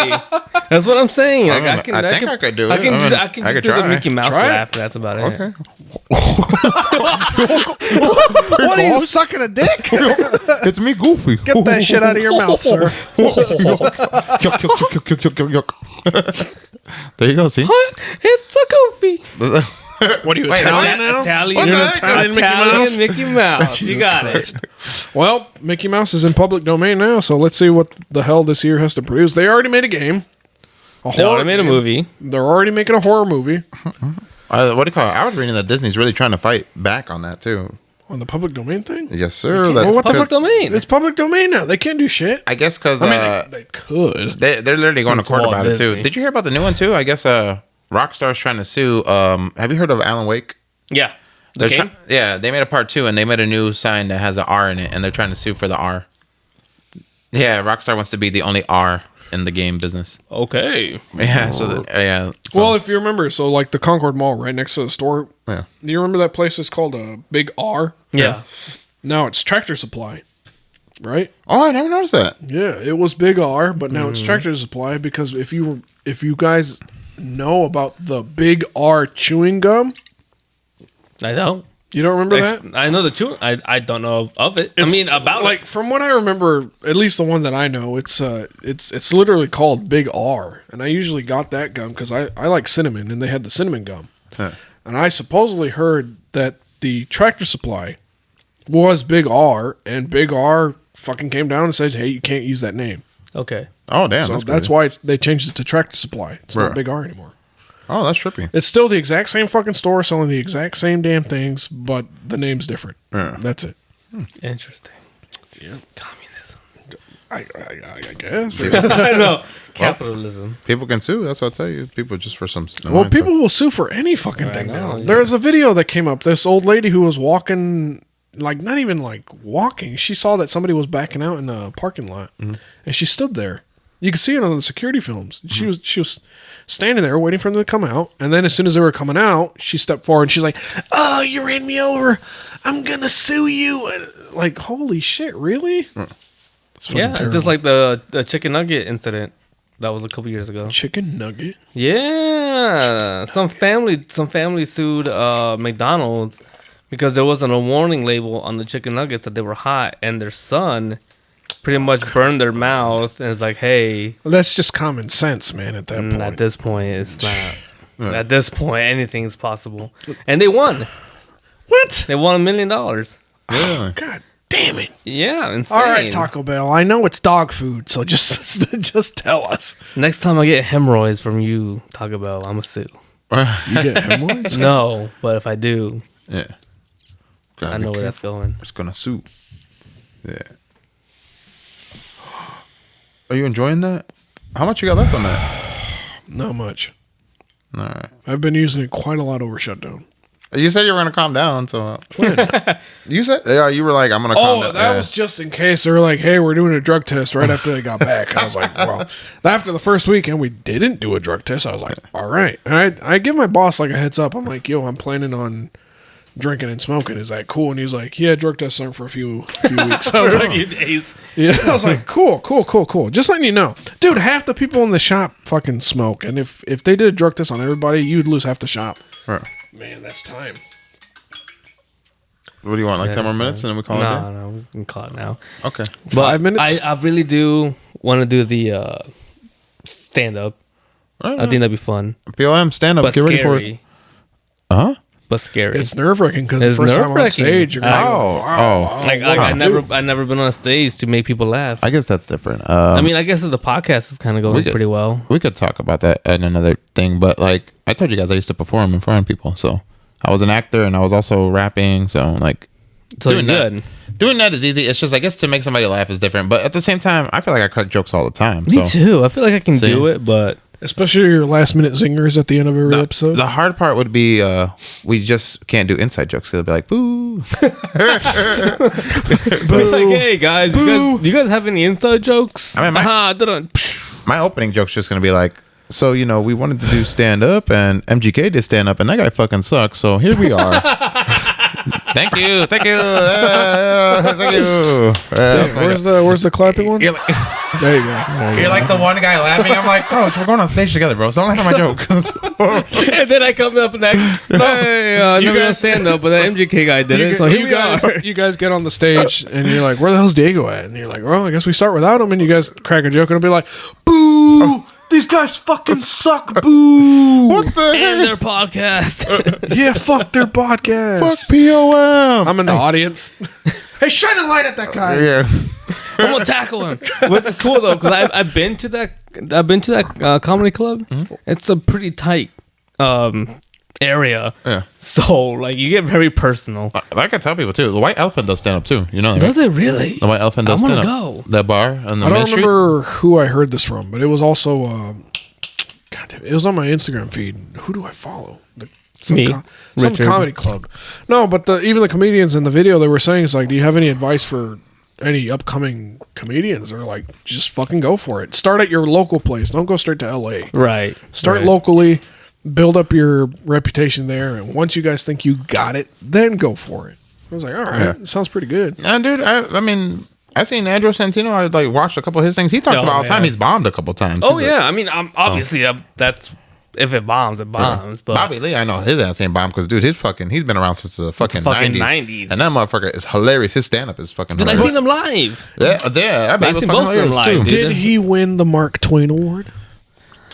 S1: That's what I'm saying. Like,
S3: I think I could do
S1: I
S3: it.
S1: can
S3: I mean,
S1: I can
S3: I
S1: just
S3: could
S1: do the
S3: try.
S1: Mickey Mouse
S2: Try it.
S1: laugh. And that's about it.
S3: okay.
S4: What are you sucking a dick?
S3: It's me, Goofy.
S4: Get that shit out of your mouth, sir.
S3: There you go. See.
S1: It's a Goofy.
S2: What are you,
S3: Wait,
S2: Italian
S3: what?
S2: now?
S1: Italian,
S3: What the heck?
S2: Italian Mickey Mouse?
S1: You got it.
S2: Well, Mickey Mouse is in public domain now, so let's see what the hell this year has to produce. They already made a game.
S1: They already made a
S2: game.
S1: movie.
S2: They're already making a horror movie
S3: What do you call it? I was reading that Disney's really trying to fight back on that too.
S2: on the public domain thing.
S3: Yes, sir.
S2: Well,
S3: That's
S2: what the
S1: Public domain.
S2: It's public domain now. They can't do shit.
S3: I guess because
S2: I mean, they could.
S3: they're literally going to
S1: It's
S3: court
S1: Walt
S3: about it too.
S1: Disney.
S3: Did you hear about the new one too? I guess Rockstar's trying to sue. Have you heard of Alan Wake?
S1: Yeah. The
S3: They're
S1: game?
S3: yeah, they made a part 2 and they made a new sign that has an R in it, and they're trying to sue for the R. Yeah, Rockstar wants to be the only R in the game business.
S1: Okay.
S3: Yeah, so
S2: Well, if you remember, so like the Concord Mall right next to the store.
S3: yeah.
S2: Do you remember that place is called a Big R?
S1: Yeah.
S2: Now it's Tractor Supply, right?
S3: Oh, I never noticed that.
S2: Yeah, it was Big R, but now it's Tractor Supply because if you guys know about the Big R chewing gum,
S1: I don't.
S2: you don't remember that?
S1: I know the chew. I don't know of it. I
S2: It's-
S1: mean, about
S2: like from what I remember, at least the one that I know, it's literally called Big R, and I usually got that gum because I like cinnamon, and they had the cinnamon gum, and I supposedly heard that the Tractor Supply was Big R, and Big R fucking came down and said, "Hey, you can't use that name."
S1: Okay.
S3: Oh, damn.
S2: So
S3: that's
S2: that's
S3: why.
S2: why they changed it to Tractor Supply. It's not
S3: Right.
S2: Big R anymore.
S3: Oh, that's trippy.
S2: It's still the exact same fucking store selling the exact same damn things, but the name's different.
S3: Yeah.
S2: That's it.
S1: Interesting. Yeah. Communism.
S2: I guess.
S1: I know. Capitalism.
S3: People can sue. That's what I tell you. People just for some.
S2: Well, people will sue for any fucking thing
S1: know,
S2: now.
S1: yeah.
S2: There's a video that came up. This old lady who was walking like not even like walking. She saw that somebody was backing out in a parking lot, and she stood there. You can see it on the security films. She was standing there waiting for them to come out, and then as soon as they were coming out, she stepped forward and she's like, "Oh, you ran me over. I'm gonna sue you." Like, holy shit, really?
S1: It's just like the chicken nugget incident that was a couple years ago.
S2: Chicken nugget.
S1: Yeah, some family sued McDonald's because there wasn't a warning label on the chicken nuggets that they were hot, and their son pretty much burned their mouth, and it's like, hey,
S2: Well, that's just common sense, man. At that point,
S1: at this point, it's not. At this point, anything's possible, and they won.
S2: What?
S1: They won $1 million.
S3: Yeah.
S2: God damn it!
S1: Yeah, insane.
S2: All right, Taco Bell. I know it's dog food, so just tell us.
S1: Next time I get hemorrhoids from you, Taco Bell, I'm a sue.
S2: You get hemorrhoids?
S1: No, but if I do,
S3: Yeah.
S1: I know where that's going.
S3: It's gonna sue. Yeah. Are you enjoying that? How much you got left on that?
S2: Not much.
S3: All right.
S2: I've been using it quite a lot over shutdown.
S3: You said you were gonna calm down, so you said you were like, I'm gonna calm down.
S2: That was just in case they were like, "Hey, we're doing a drug test right after they got back." I was like, "Well, after the first weekend, we didn't do a drug test." I was like, "All right." And I give my boss like a heads up. I'm like, "Yo, I'm planning on drinking and smoking. Is that cool?" And he's like, "Yeah, drug tests aren't for a few weeks." I was like, "Yeah." I was like, "Cool. Just letting you know, dude. Half the people in the shop fucking smoke, and if they did a drug test on everybody, you'd lose half the shop."
S3: Right.
S2: Man, that's time.
S3: What do you want? Like 10 more minutes, and then we call it a day?
S1: No, we can call it now.
S3: Okay.
S1: But
S2: 5 minutes?
S1: I really do want to do the stand up.
S3: All right,
S1: I think that'd be fun,
S3: POM stand up.
S1: but
S3: Get ready for it.
S1: scary.
S3: Huh?
S1: But scary.
S2: It's nerve wracking because the
S1: It's
S2: first time on
S1: nerve-wracking.
S2: stage, you're going,
S3: Oh.
S1: Like I never been on a stage to make people laugh.
S3: I guess that's different.
S1: I mean, I guess the podcast is kind of going pretty well.
S3: We could talk about that in another thing, but like I told you guys, I used to perform in front of people, so I was an actor and I was also rapping. So like,
S1: So you're good.
S3: Doing that is easy. It's just I guess to make somebody laugh is different, but at the same time, I feel like I cut jokes all the time.
S1: Me too. I feel like I can
S3: See?
S1: do it, but
S2: especially your last minute zingers at the end of every episode.
S3: The hard part would be we just can't do inside jokes. It'll be like boo.
S1: it's like, hey guys, you guys have any inside jokes?
S3: I mean, my opening joke's just gonna be like, so we wanted to do stand up, and MGK did stand up, and that guy fucking sucks. So here we are. Thank you. Thank you.
S2: Where's the clapping one?
S3: You're like,
S2: There you go.
S3: you're like the one guy laughing. I'm like, bro, we're going on stage together, bro. So don't laugh at my joke.
S1: And then I come up next. Hey, you guys stand up, but that MGK guy did it. So here we are.
S2: You guys get on the stage and you're like, "Where the hell's Diego at?" And you're like, "Well, I guess we start without him." And you guys crack a joke and it'll be like, "Boo! These guys fucking suck. Boo!
S3: What the
S1: And
S3: heck?
S1: their podcast.
S2: Yeah, fuck their podcast.
S3: Fuck POM.
S2: I'm in the audience. Hey, shine a light at that guy.
S3: Yeah.
S1: I'm gonna tackle him. Which is cool though, because I've been to that comedy club. It's a pretty tight area.
S3: Yeah.
S1: So like you get very personal.
S3: I can tell people too. The White Elephant does stand up too. You know that,
S1: Does
S3: right?
S1: it really?
S3: The White Elephant does
S1: I
S3: stand
S1: wanna
S3: up.
S1: go.
S3: That bar on the
S2: I don't
S3: Main Street.
S2: remember who I heard this from, but it was also, God damn, it was on my Instagram feed. Who do I follow? Some
S1: Me,
S2: some
S1: Richard.
S2: comedy club. No, but even the comedians in the video, they were saying, it's like, do you have any advice for any upcoming comedians? Or like, just fucking go for it. Start at your local place. Don't go straight to LA.
S1: Right.
S2: Start
S1: right.
S2: locally, build up your reputation there, and once you guys think you got it, then go for it. I was like, all right, it sounds pretty good.
S3: Nah, dude. I mean, I seen Andrew Santino. I like watched a couple of his things. He talks about all the time. He's bombed a couple times.
S1: Oh
S3: He's
S1: yeah,
S3: like,
S1: I mean, obviously that's if it bombs, it bombs. But
S3: Bobby Lee, I know his ass ain't bomb because dude, he's been around since the fucking 90s. And that motherfucker is hilarious. His stand up is fucking
S1: Dude, I
S3: hilarious.
S1: seen him live.
S3: Yeah, I bet
S1: I've
S3: he was
S1: seen
S3: fucking
S1: both of them
S3: hilarious,
S1: live,
S3: too.
S1: dude.
S2: Did he win the Mark Twain Award?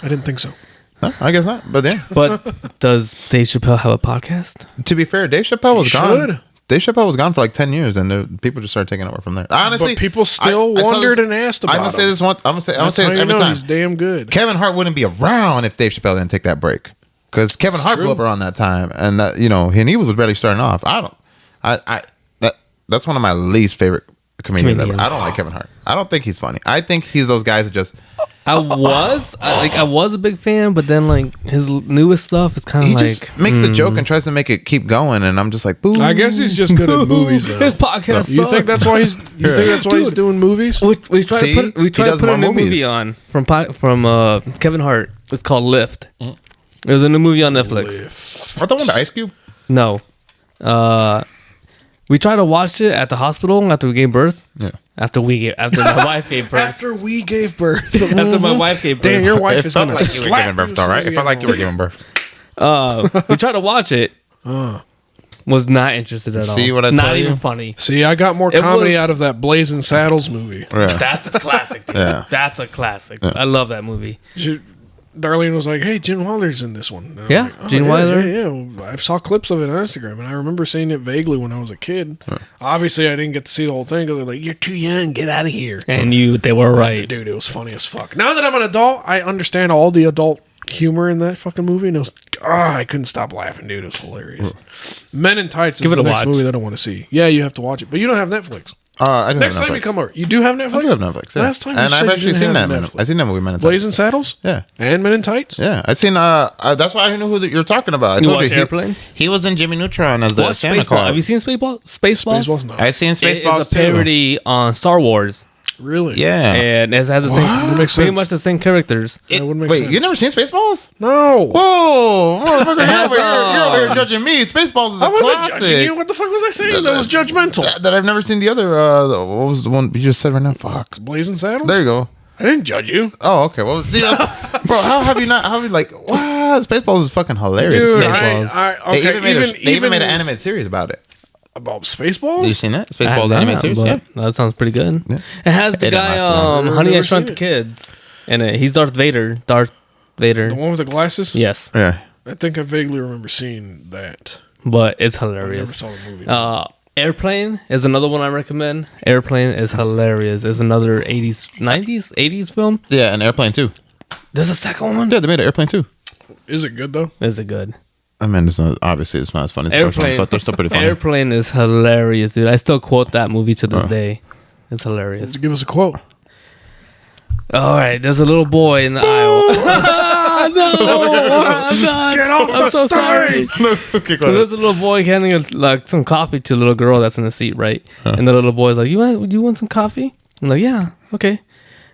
S2: I didn't think so.
S3: Huh? I guess not, but yeah.
S1: But does Dave Chappelle have a podcast?
S3: To be fair, Dave Chappelle was
S2: He
S3: gone.
S2: should.
S3: Dave Chappelle was gone for like 10 years, and people just started taking over from there. Honestly,
S2: But people still
S3: I tell
S2: wondered
S3: this-
S2: and asked about
S3: I'm gonna say
S2: him.
S3: this one. I'm gonna say
S2: That's
S3: this
S2: how you
S3: every
S2: know
S3: time.
S2: he's damn good.
S3: Kevin Hart wouldn't be around if Dave Chappelle didn't take that break. Because Kevin Hart
S2: true.
S3: blew up around that time, and and he was barely starting off. That's one of my least favorite comedians ever. I don't like Kevin Hart. I don't think he's funny. I think he's those guys that just
S1: I was a big fan, but then like his newest stuff is kind of
S3: he
S1: like
S3: just makes a joke and tries to make it keep going, and I'm just like, boo.
S2: I guess he's just good at movies. Though.
S1: his podcast.
S2: You think that's why he's? You think that's why he's doing movies?
S1: We tried
S3: See?
S1: to put
S3: does
S1: a
S3: more
S1: new
S3: movies.
S1: movie on from Kevin Hart. It's called Lift. There's a new movie on Netflix.
S3: What the one with Ice Cube?
S1: No, we tried to watch it at the hospital after we gave birth.
S3: Yeah.
S1: After my wife gave birth.
S2: After we gave birth.
S1: After my wife gave birth.
S2: Damn, your wife
S3: It
S2: is
S3: felt
S2: gonna
S3: like you were
S2: slap
S3: giving birth,
S2: you
S3: though,
S2: as
S3: right?
S2: soon
S3: It
S2: as
S3: felt like you were giving birth.
S1: We tried to watch it. Was not interested at all.
S3: See what I
S1: Not
S3: tell
S1: even
S3: you?
S1: funny.
S2: See, I got more
S1: It
S2: comedy
S1: was-
S2: out of that Blazing Saddles movie.
S3: Yeah.
S1: That's a classic. Dude.
S3: Yeah.
S1: That's a classic. I love that movie.
S2: Darlene was like, "Hey, Gene Wilder's in this one." And I'm
S1: Yeah,
S2: like,
S1: Gene Wilder.
S2: Yeah. I saw clips of it on Instagram, and I remember seeing it vaguely when I was a kid. Obviously, I didn't get to see the whole thing because they're like, "You're too young, get out of here."
S1: And they were right.
S2: Dude, it was funny as fuck. Now that I'm an adult, I understand all the adult humor in that fucking movie, and it was, I couldn't stop laughing, dude. It was hilarious. Men in Tights is
S1: Give it
S2: the
S1: a
S2: next
S1: watch.
S2: movie that I want to see. Yeah, you have to watch it, but you don't have Netflix.
S3: I do
S2: Next
S3: have
S2: time
S3: Netflix.
S2: you come over, you do have Netflix.
S3: I do have Netflix. Yeah.
S2: Last time you
S3: and
S2: said
S3: I've
S2: you
S3: actually
S2: didn't
S3: seen
S2: have
S3: that.
S2: Netflix.
S3: I've seen that movie many times.
S2: Blazing Saddles.
S3: Yeah.
S2: And Men in Tights.
S3: Yeah, I seen. That's why I knew who you're talking about. I
S1: You
S3: told
S1: watch
S3: you
S1: Airplane?
S3: he was in Jimmy Neutron as the
S1: Watch
S3: Santa
S1: Spaceball.
S3: Claus.
S1: Have you seen Spaceballs?
S2: Spaceballs. No.
S3: I seen
S1: It
S3: Spaceballs
S1: is a parody on Star Wars,
S2: Really?
S3: Yeah.
S1: and it has the
S2: That
S1: same,
S2: makes
S1: pretty
S2: sense.
S1: much the same characters.
S2: That would make
S3: Wait,
S2: sense.
S3: you never seen Spaceballs?
S2: No.
S3: Whoa, motherfucker!
S1: has,
S3: You're over here judging me. Spaceballs is a
S2: I wasn't
S3: classic.
S2: judging you. What the fuck was I saying? That was judgmental.
S3: That I've never seen the other. What was the one you just said right now? Fuck.
S2: Blazing Saddles.
S3: There you go.
S2: I didn't judge you,
S3: Oh, okay. Well, see, bro, how have you not? How have you like? What? Spaceballs is fucking hilarious.
S2: dude.
S1: Spaceballs.
S2: Okay,
S3: They even made an animated series about it.
S2: about
S3: You
S2: Spaceballs.
S3: seen that?
S1: I
S3: Spaceballs
S1: have
S3: animated
S1: not,
S3: series.
S1: but
S3: Yeah.
S1: that sounds pretty good.
S3: Yeah.
S1: It has the
S3: It don't
S1: guy,
S3: last long.
S2: I've
S1: Honey, I
S2: never
S1: Shrunk
S2: seen
S1: the
S2: it.
S1: Kids, and he's Darth Vader. Darth Vader.
S2: The one with the glasses.
S1: Yes,
S3: Yeah.
S2: I think I vaguely remember seeing that.
S1: but it's
S2: I never
S1: hilarious.
S2: saw the movie.
S1: Airplane is another one I recommend. Airplane is hilarious. It's another 80s, 90s, 80s film.
S3: Yeah, and Airplane too.
S1: There's a second one.
S3: Yeah, they made an Airplane too.
S2: Is it good though?
S1: Is it good?
S3: I mean, it's not obviously it's not as funny as the first one,
S1: Airplane,
S3: but they're still pretty funny.
S1: Airplane is hilarious, dude. I still quote that movie to this day. It's hilarious.
S2: Give us a quote.
S1: All right, there's a little boy in the aisle. No, I'm not.
S2: Get off
S1: I'm
S2: the
S1: so sorry.
S3: Okay,
S1: So there's a little boy handing like some coffee to a little girl that's in the seat, right? And the little boy's like, "You want some coffee?" I'm like, "Yeah, okay."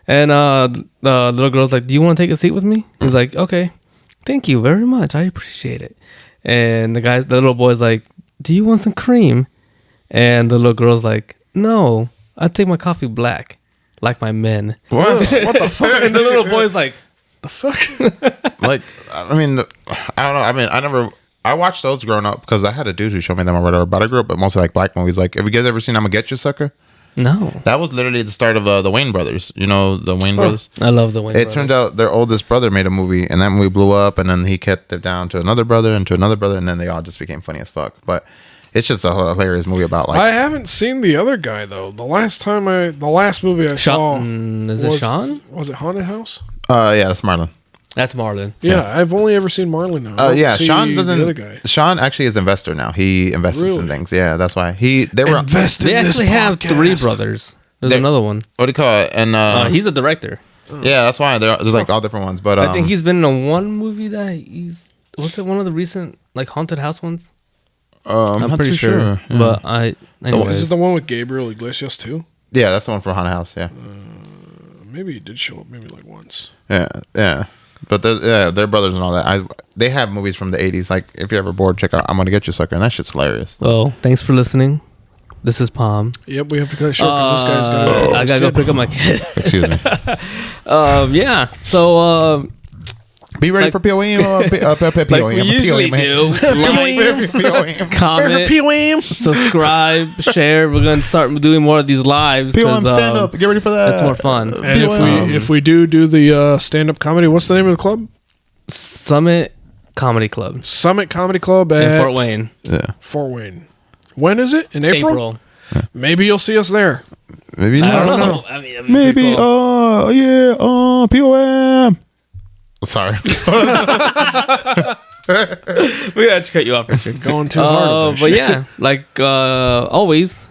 S1: And the little girl's like, "Do you want to take a seat with me?" He's like, "Okay, thank you very much. I appreciate it." And the little boy's like, "Do you want some cream?" And the little girl's like, "No, I take my coffee black, like my men."
S3: What?
S2: What the fuck?
S1: And the little boy's like,
S2: The fuck?
S3: Like, I mean, I don't know. I mean, I watched those growing up because I had a dude who showed me them or whatever. But I grew up with mostly like black movies. Like, have you guys ever seen "I'ma Get You, Sucker"?
S1: "No,
S3: That was literally the start of the Wayne brothers. You know the Wayne brothers.
S1: I love the Wayne
S3: It
S1: brothers."
S3: turned out their oldest brother made a movie, and that movie blew up. And then he kept it down to another brother and to another brother, and then they all just became funny as fuck. But it's just a hilarious movie about like
S2: I haven't seen the other guy though. The last movie I saw
S1: Is it Sean?
S2: Was it Haunted House?
S3: yeah, that's Marlon.
S1: That's Marlon.
S2: Yeah, I've only ever seen Marlon now. I don't
S3: Yeah,
S2: see
S3: Sean
S2: The other
S3: doesn't.
S2: guy.
S3: Sean actually is an investor now. He invests in
S2: Really?
S3: things. Yeah, that's why they were.
S2: Invest in
S1: They
S2: this
S1: actually have
S2: podcast.
S1: 3 brothers. There's
S3: They-
S1: another one.
S3: What do you call it? And
S1: He's a director.
S3: yeah, that's why there's like all different ones. But
S1: I think he's been in one movie that was it one of the recent like haunted house ones?
S3: I'm
S1: I'm
S3: not
S1: pretty
S3: too
S1: sure.
S3: Yeah.
S1: But
S2: Is
S1: anyways.
S2: it the one with Gabriel Iglesias too?
S3: Yeah, that's the one from Haunted House. Yeah,
S2: Maybe he did show up, maybe like once.
S3: yeah. But they're brothers and all that. They have movies from the '80s. Like if you're ever bored, check out "I'm Gonna Get You, Sucker," and that shit's hilarious.
S1: Well, thanks for listening. This is Palm.
S2: Yep, we have to cut it short because this guy's gonna.
S1: I gotta go pick up my kid.
S3: Excuse me.
S1: Yeah. So
S3: Be ready
S1: Like-
S3: for POEM.
S1: like we usually do, like, comment,
S2: POM.
S1: subscribe, share. We're gonna start doing more of these lives. 'cause,
S3: POM stand up. Get ready for that.
S1: It's more fun.
S2: And if we do the stand up comedy, what's the name of the club?
S1: Summit Comedy Club
S2: Summit Comedy Club at
S1: in Fort Wayne,
S3: Yeah.
S2: Fort Wayne. When is it? In April?
S1: April.
S2: Maybe you'll see us there.
S3: Maybe
S1: I
S3: not.
S1: don't know. I mean,
S3: Maybe.
S1: cool.
S3: Yeah. POM. Sorry.
S1: We gotta cut you off, Richard.
S2: Going too hard. with that
S1: But
S2: shit.
S1: yeah, like always,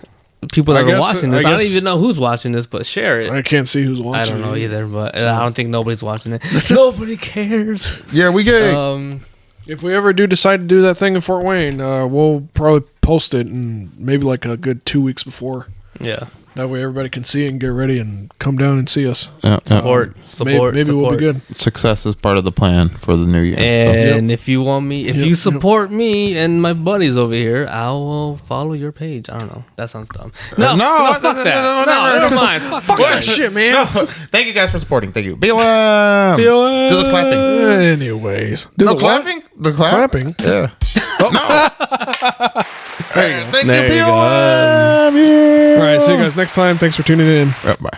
S1: people
S2: I
S1: that are
S2: guess-
S1: watching
S2: I
S1: this. I don't
S2: guess-
S1: even know who's watching this, but share it.
S2: I can't see who's watching.
S1: I don't know
S2: it.
S1: either, but I don't think nobody's watching it. Nobody cares.
S3: Yeah, we get.
S2: If we ever do decide to do that thing in Fort Wayne, we'll probably post it and maybe like a good 2 weeks before.
S1: Yeah.
S2: That way everybody can see it and get ready and come down and see us.
S1: Support.
S2: Maybe we'll be good.
S3: Success is part of the plan for the new year.
S1: And if you want me, if you support me and my buddies over here, I will follow your page. I don't know. That sounds dumb. No, fuck that. No, never mind. Fuck
S2: That shit, man.
S3: No, thank you guys for supporting. Thank you. BLM.
S2: BLM.
S3: Do the clapping.
S2: Anyways. Do
S3: No
S2: the what?
S3: clapping? The clap?
S2: Clapping?
S3: Yeah. No.
S2: There you go.
S3: Thank
S1: There
S3: you,
S1: you go.
S3: BLM. Yeah.
S2: All right, see you guys next time. Thanks for tuning in.
S3: Bye.